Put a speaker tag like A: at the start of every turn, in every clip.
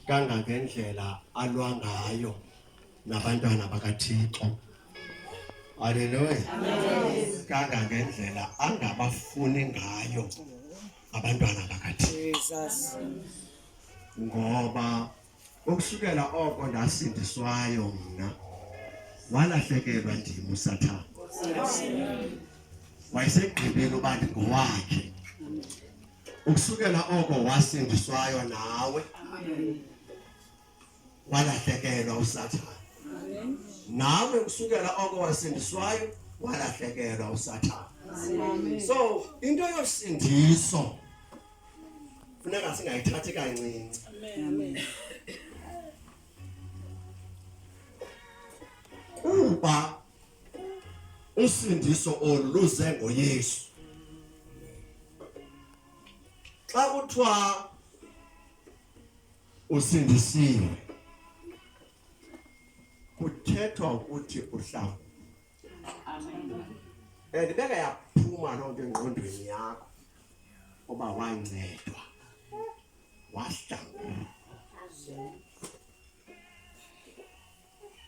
A: kangangendlela alwa ngayo nabantwana bakaThixo. Haleluya. Kangangendlela angabafuni ngayo abantwana bakaThixo. Ngoba ukusukela oko ndasindiswayo mna walahlekelwa ndim uSathane. Wayesegqibile uba ndingowakhe. Ukusukela oko wasindiswayo nawe walahlekelwa uSathane. Nawe ukusukela oko wasindiswayo walahlekelwa uSathane. So into yosindiso funeka singayithathi kancinci. Amen. Kuba usindiso oluze ngoYesu. Xa kuthiwa usindisiwe kuthethwa ukuthi uhlanga. Amen. Ndibeka yaphuma loo nto engqondweni yakho oba wancedwa wahlangana.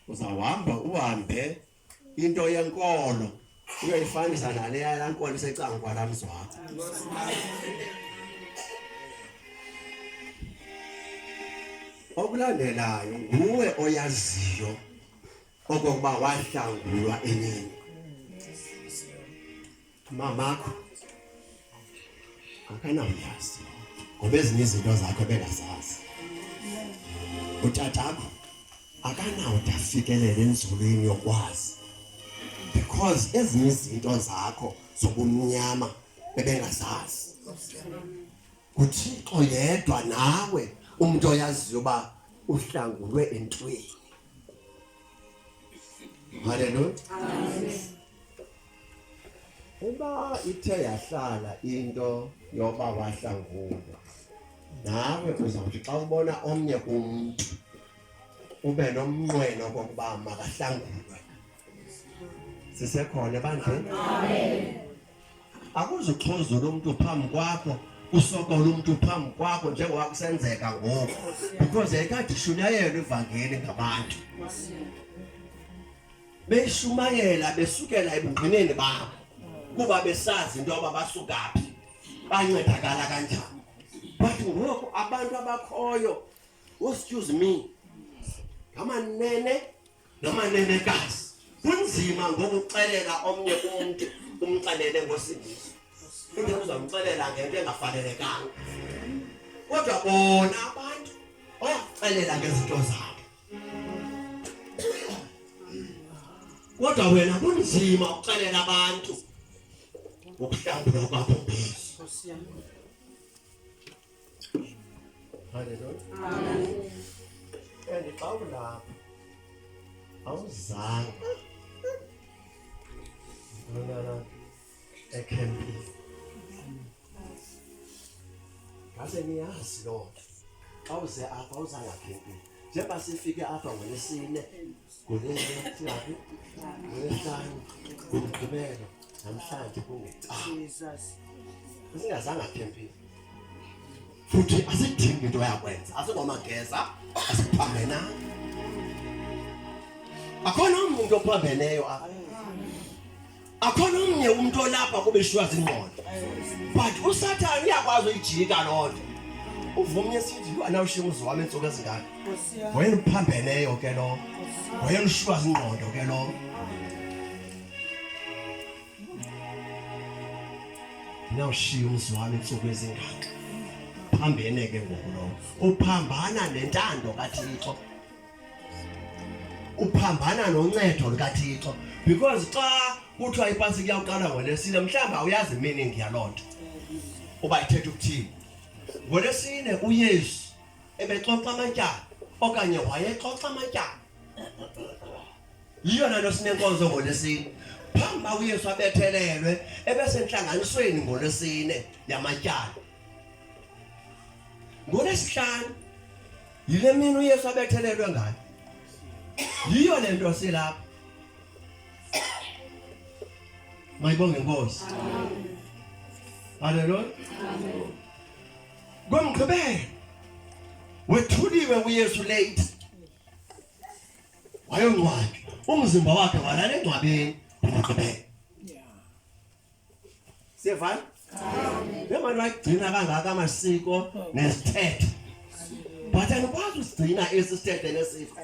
A: Uzawuhamba uhambe into yenkolo uyoyifanisa naleya yankolo isecanga kwalamzwakho. Okulandelayo nguwe oyaziyo okokuba wahlangulwa enini. Mamakho akanawuyazi ngoba ezinye izinto zakho bengazazi. Utatakho akanawude afikelele enzulwini yokwazi because ezinye izinto zakho zobumnyama bebengazazi. UThixo yedwa nawe umuntu oyaziyo uba uhlangulwe entweni. Haleluya. Amen. Uba ithe yahlala into yoba wahlangulwa, nawe uzawuthi xa ubona omnye umuntu ube nomnqweno kokuba makahlangulwe. Sisekhona bandle? Amen. Akuzuxhuzula umuntu phambi kwakho, usokola umuntu phambi kwakho njengoba kusenzeka ngoku because yayikade ishunyayelwa ivangeli ngabantu. Beshumayela besukela ebungqineni babo kuba besazi into yoba basukaphi bancedakala kanjani. But ngoku abantu abakhoyo, excuse me, ngamanene namanenekazi, kunzima ngokuxelela omnye umuntu umxelele ngosindiso. Into uzamxelela ngento engafanelekanga. Kodwa bona abantu oxelela ngezinto zabo. Kodwa wena kunzima ukuxelela abantu ukuhlambula kwakho ngezwi. Haleluya. Amen. Xa ulapha awuzange ekhempini. Ngase niyazi loo nto. Xa uze apha awuzange ekhempini. Njengoba sifike apha ngoLwesine, ngoLwesihlanu, ngoMgqibelo, namhlanje kungeCawa. Singazange ekhempini. Futhi asidingi into yakwenza. Asingomageza, asiphambenanga. Akhona umuntu ophambeneyo apha. Akhona omnye umuntu olapha kube shwa zingqondo. But uSathane uyakwazi uyijika loo nto. Uvumye sithi anawushiya umuzi wami entsuku ezingaka. Wena uphambeneyo ke lo. Wena ushwa zingqondo ke lo. Nawushiya umuzi wami entsuku ezingaka. Phambene ke ngoku lo. Uphambana nentando kaThixo. Uphambana noncedo likaThixo because xa kuthiwa ipasi kuyaqala ngoLwesine mhlawumbe awuyazi meaning yalonto. Uba ithetha ukuthini? NgoLwesine uYesu ebexoxa amatyala okanye wayexoxa amatyala. Yiyo nto sinenkonzo ngoLwesine. Phambi uYesu abethelelwe ebesentlanganisweni ngoLwesine yamatyala. NgoLwesihlanu yile mini uYesu abethelelwe ngayo. Yiyo le nto silapha. Mayibonge Nkosi. Amen. Haleluya. Amen. Ngomgqibelo wethuliwe uYesu late wayongcwatshwa umzimba wakhe walala engcwabeni ngokubeka sevana ngemali wayigcina kangaka amasiko nesithethe but andikwazi usigcina esi sithethe nesifo